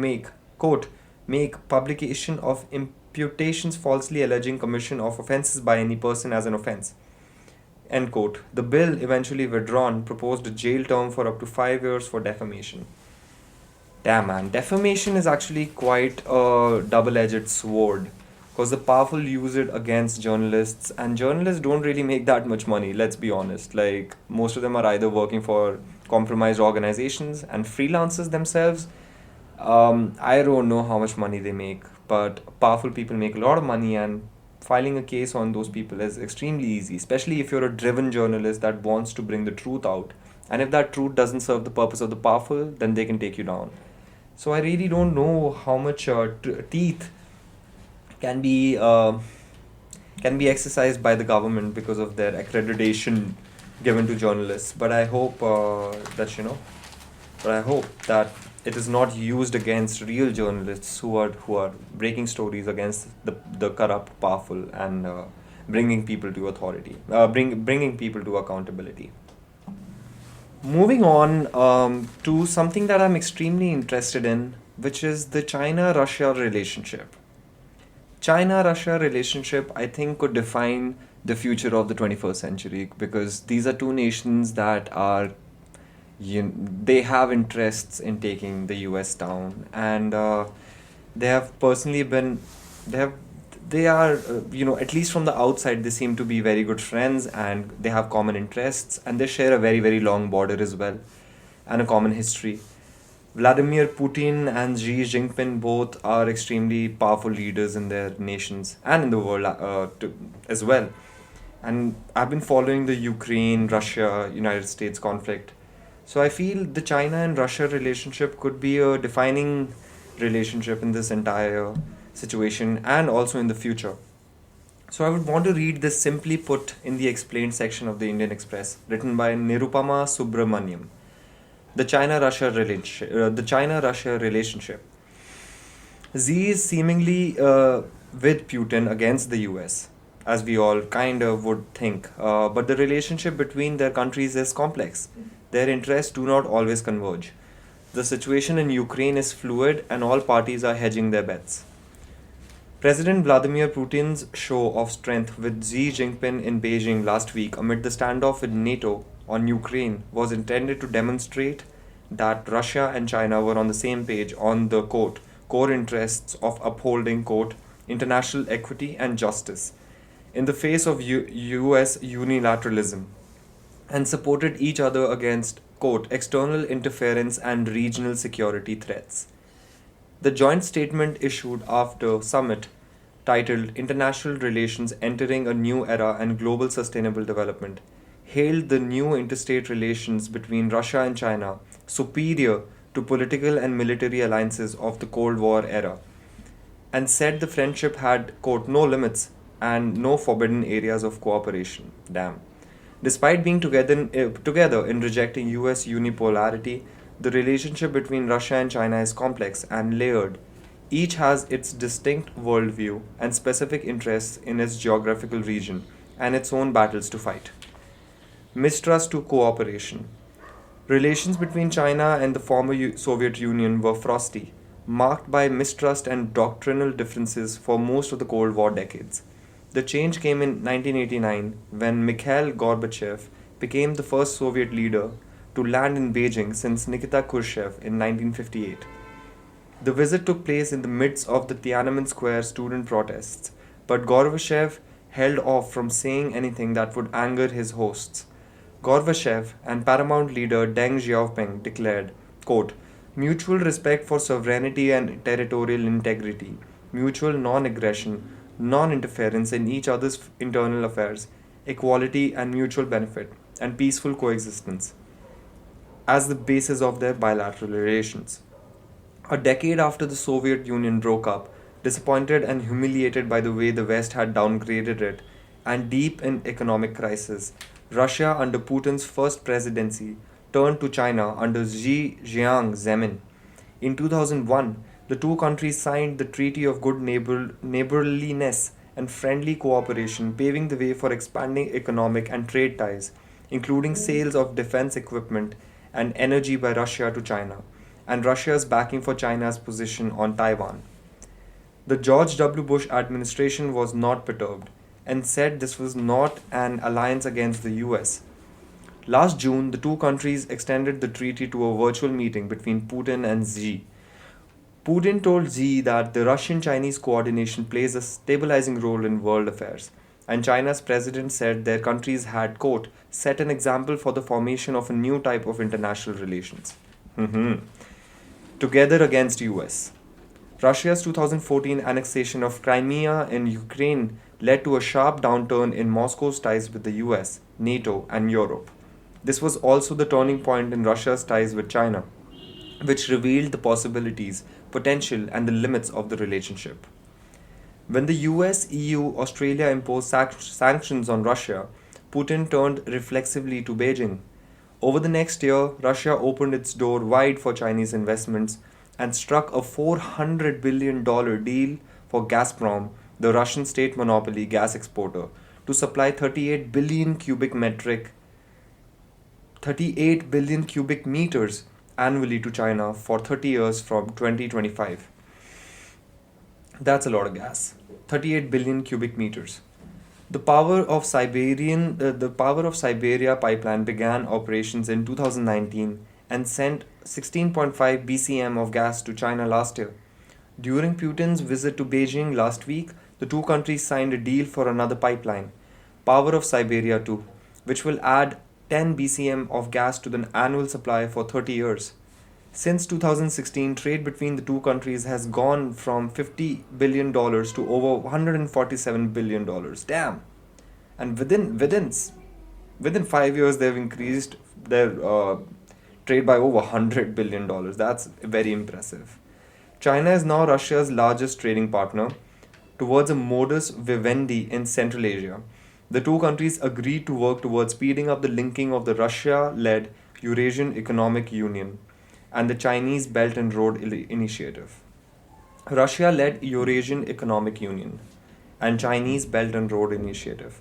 quote, make publication of imputations falsely alleging commission of offences by any person as an offence. End quote. The bill, eventually withdrawn, proposed a jail term for up to 5 years for defamation. Damn, man. Defamation is actually quite a double edged sword because the powerful use it against journalists, and journalists don't really make that much money, let's be honest. Like, most of them are either working for compromised organizations and freelancers themselves. I don't know how much money they make, but powerful people make a lot of money, and filing a case on those people is extremely easy, especially if you're a driven journalist that wants to bring the truth out. And if that truth doesn't serve the purpose of the powerful, then they can take you down. So I really don't know how much teeth can be uh, can be exercised by the government because of their accreditation given to journalists. But I hope that but I hope that it is not used against real journalists who are breaking stories against the corrupt, powerful, and bringing people to authority, bringing people to accountability. Moving on to something that I'm extremely interested in, which is the China-Russia relationship. China-Russia relationship, I think, could define the future of the 21st century because these are two nations that are they have interests in taking the US down, and they have personally been they have they are at least from the outside they seem to be very good friends, and they have common interests, and they share a very very long border as well, and a common history. Vladimir Putin and Xi Jinping both are extremely powerful leaders in their nations and in the world as well. And I've been following the Ukraine, Russia, United States conflict. So I feel the China and Russia relationship could be a defining relationship in this entire situation and also in the future. So I would want to read this simply put in the explained section of the Indian Express, written by Nirupama Subramaniam. The China-Russia relationship. Xi is seemingly with Putin against the US, as we all kind of would think. But the relationship between their countries is complex. Their interests do not always converge. The situation in Ukraine is fluid, and all parties are hedging their bets. President Vladimir Putin's show of strength with Xi Jinping in Beijing last week amid the standoff with NATO on Ukraine was intended to demonstrate that Russia and China were on the same page on the quote, core interests of upholding quote, international equity and justice in the face of US unilateralism, and supported each other against quote, external interference and regional security threats. The joint statement issued after summit titled International Relations Entering a New Era and Global Sustainable Development hailed the new interstate relations between Russia and China superior to political and military alliances of the Cold War era, and said the friendship had quote, no limits and no forbidden areas of cooperation. Damn. Despite being together in rejecting US unipolarity, the relationship between Russia and China is complex and layered. Each has its distinct worldview and specific interests in its geographical region and its own battles to fight. Mistrust to cooperation. Relations between China and the former Soviet Union were frosty, marked by mistrust and doctrinal differences for most of the Cold War decades. The change came in 1989 when Mikhail Gorbachev became the first Soviet leader to land in Beijing since Nikita Khrushchev in 1958. The visit took place in the midst of the Tiananmen Square student protests, but Gorbachev held off from saying anything that would anger his hosts. Gorbachev and paramount leader Deng Xiaoping declared, quote, mutual respect for sovereignty and territorial integrity, mutual non aggression, non interference in each other's internal affairs, equality and mutual benefit, and peaceful coexistence as the basis of their bilateral relations. A decade after the Soviet Union broke up, disappointed and humiliated by the way the West had downgraded it, and deep in economic crisis, Russia under Putin's first presidency turned to China under Xi Zemin. In 2001, the two countries signed the Treaty of Good Neighborliness and Friendly Cooperation, paving the way for expanding economic and trade ties, including sales of defense equipment and energy by Russia to China, and Russia's backing for China's position on Taiwan. The George W. Bush administration was not perturbed and said this was not an alliance against the US. Last June, the two countries extended the treaty to a virtual meeting between Putin and Xi. Putin told Xi that the Russian Chinese coordination plays a stabilizing role in world affairs, and China's president said their countries had, quote, set an example for the formation of a new type of international relations. Together against US. Russia's 2014 annexation of Crimea in Ukraine led to a sharp downturn in Moscow's ties with the US, NATO, and Europe. This was also the turning point in Russia's ties with China, which revealed the possibilities, potential, and the limits of the relationship. When the US, EU, Australia imposed sanctions on Russia, Putin turned reflexively to Beijing. Over the next year, Russia opened its door wide for Chinese investments and struck a $400 billion deal for Gazprom, the Russian state monopoly gas exporter, to supply 38 billion cubic meters annually to China for 30 years from 2025. That's a lot of gas. 38 billion cubic meters. The Power of Siberia pipeline began operations in 2019 and sent 16.5 BCM of gas to China last year. During Putin's visit to Beijing last week, the two countries signed a deal for another pipeline, Power of Siberia 2, which will add 10 BCM of gas to the annual supply for 30 years. Since 2016, trade between the two countries has gone from $50 billion to over $147 billion. Damn! And within 5 years, they've increased their trade by over $100 billion. That's very impressive. China is now Russia's largest trading partner towards a modus vivendi in Central Asia. The two countries agreed to work towards speeding up the linking of the Russia led Eurasian Economic Union and the Chinese Belt and Road Initiative. Russia led Eurasian Economic Union and Chinese Belt and Road Initiative.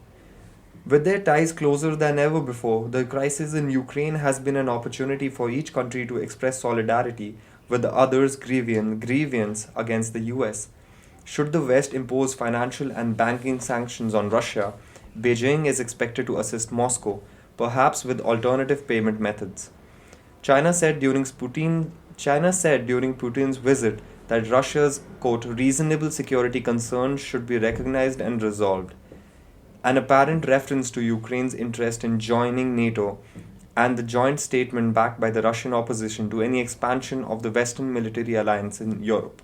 With their ties closer than ever before, the crisis in Ukraine has been an opportunity for each country to express solidarity with the other's grievance against the US. Should the West impose financial and banking sanctions on Russia, Beijing is expected to assist Moscow, perhaps with alternative payment methods. China said during Putin's visit that Russia's, quote, reasonable security concerns should be recognized and resolved. An apparent reference to Ukraine's interest in joining NATO and the joint statement backed by the Russian opposition to any expansion of the Western military alliance in Europe.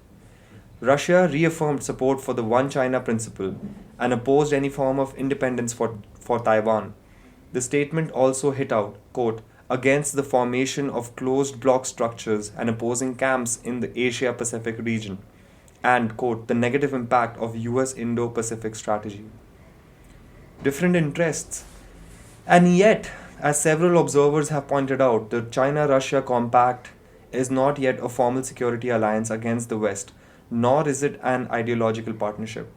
Russia reaffirmed support for the One China principle and opposed any form of independence for Taiwan. The statement also hit out, quote, against the formation of closed bloc structures and opposing camps in the Asia Pacific region, and, quote, the negative impact of US Indo Pacific strategy. Different interests. And yet, as several observers have pointed out, the China Russia Compact is not yet a formal security alliance against the West, nor is it an ideological partnership.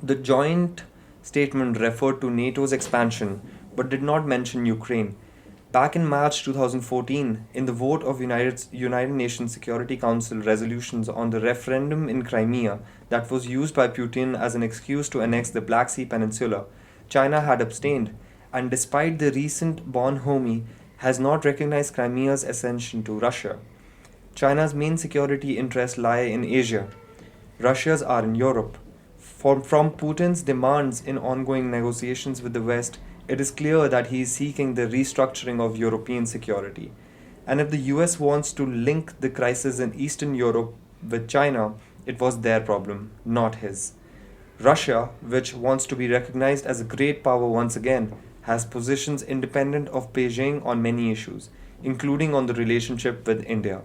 The joint statement referred to NATO's expansion but did not mention Ukraine. Back in March 2014, in the vote of United Nations Security Council resolutions on the referendum in Crimea that was used by Putin as an excuse to annex the Black Sea Peninsula, China had abstained, and despite the recent bonhomie, has not recognized Crimea's accession to Russia. China's main security interests lie in Asia. Russia's are in Europe. From Putin's demands in ongoing negotiations with the West, it is clear that he is seeking the restructuring of European security. And if the US wants to link the crisis in Eastern Europe with China, it was their problem, not his. Russia, which wants to be recognized as a great power once again, has positions independent of Beijing on many issues, including on the relationship with India.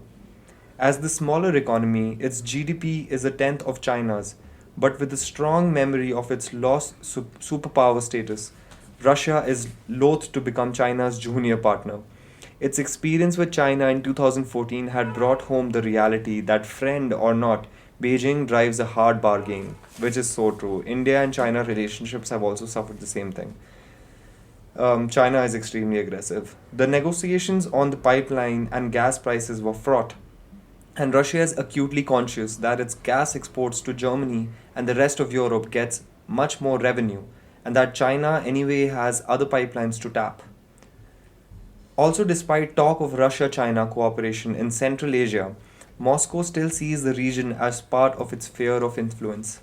As the smaller economy, its GDP is a tenth of China's, but with a strong memory of its lost superpower status, Russia is loath to become China's junior partner. Its experience with China in 2014 had brought home the reality that, friend or not, Beijing drives a hard bargain, which is so true. India and China relationships have also suffered the same thing. China is extremely aggressive. The negotiations on the pipeline and gas prices were fraught, and Russia is acutely conscious that its gas exports to Germany and the rest of Europe gets much more revenue, and that China anyway has other pipelines to tap. Also, despite talk of Russia China cooperation in Central Asia, Moscow still sees the region as part of its sphere of influence.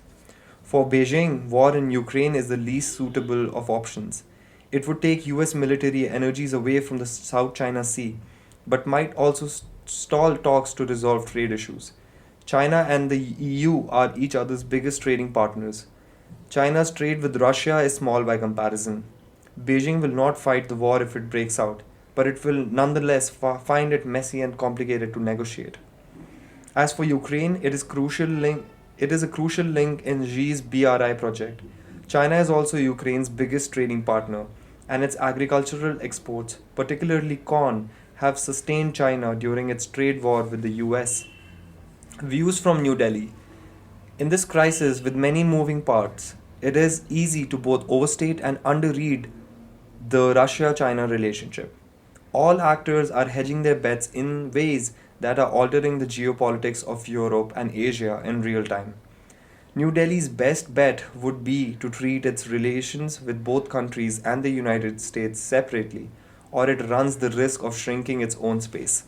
For Beijing, war in Ukraine is the least suitable of options. It would take US military energies away from the South China Sea, but might also stall talks to resolve trade issues. China and the EU are each other's biggest trading partners. China's trade with Russia is small by comparison. Beijing will not fight the war if it breaks out, but it will nonetheless find it messy and complicated to negotiate. As for Ukraine, it is a crucial link in Xi's BRI project. China is also Ukraine's biggest trading partner, and its agricultural exports, particularly corn, have sustained China during its trade war with the US. Views from New Delhi. In this crisis with many moving parts, it is easy to both overstate and underread the Russia China relationship. All actors are hedging their bets in ways that are altering the geopolitics of Europe and Asia in real time. New Delhi's best bet would be to treat its relations with both countries and the United States separately, or it runs the risk of shrinking its own space.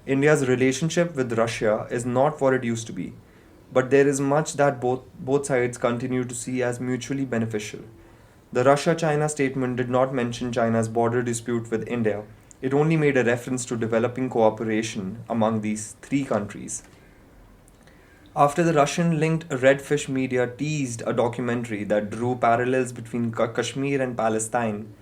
India's relationship with Russia is not what it used to be, but there is much that both sides continue to see as mutually beneficial. The Russia China statement did not mention China's border dispute with India, it only made a reference to developing cooperation among these three countries. After the Russian linked Redfish media teased a documentary that drew parallels between Kashmir and Palestine,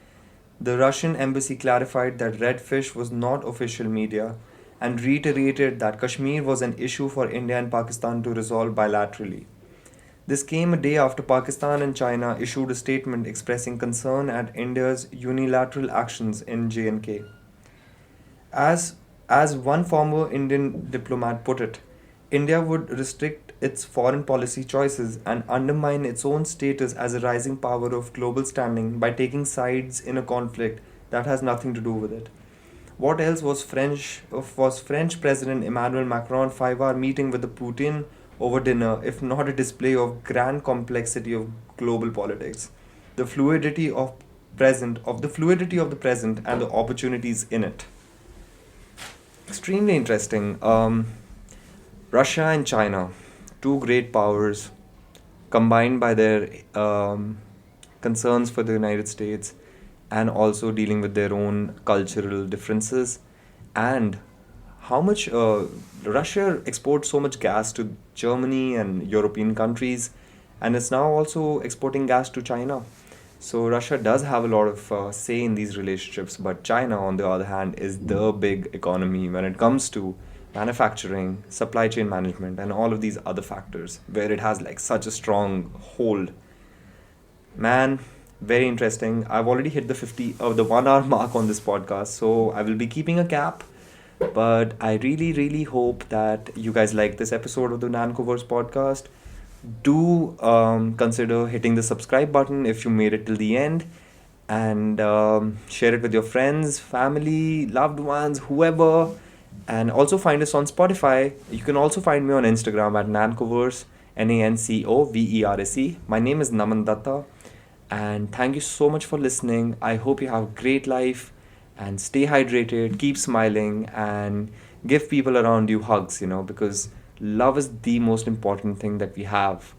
the Russian embassy clarified that Redfish was not official media and reiterated that Kashmir was an issue for India and Pakistan to resolve bilaterally. This came a day after Pakistan and China issued a statement expressing concern at India's unilateral actions in J&K. As one former Indian diplomat put it, India would restrict its foreign policy choices and undermine its own status as a rising power of global standing by taking sides in a conflict that has nothing to do with it. What else was French President Emmanuel Macron 5 hour meeting with the Putin over dinner if not a display of grand complexity of global politics, the fluidity of the present and the opportunities in it. Extremely interesting. Russia and China, two great powers, combined by their concerns for the United States and also dealing with their own cultural differences, and how much Russia exports so much gas to Germany and European countries, and it's now also exporting gas to China. So Russia does have a lot of say in these relationships, but China, on the other hand, is the big economy when it comes to manufacturing, supply chain management, and all of these other factors, where it has like such a strong hold. Man, very interesting. I've already hit the 50 of the 1 hour mark on this podcast, so I will be keeping a cap. But I really, really hope that you guys like this episode of the NancoVerse podcast. Do consider hitting the subscribe button if you made it till the end, and share it with your friends, family, loved ones, whoever. And also find us on Spotify. You can also find me on Instagram at NancoVerse, NancoVerse. My name is Naman Datta, and thank you so much for listening. I hope you have a great life and stay hydrated, keep smiling, and Give people around you hugs, because love is the most important thing that we have.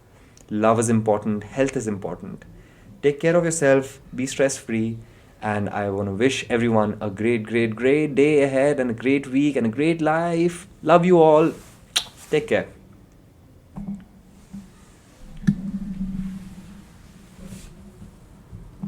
Love is important, health is important. Take care of yourself, be stress free, and I want to wish everyone a great, great, great day ahead and a great week and a great life. Love you all. Take care.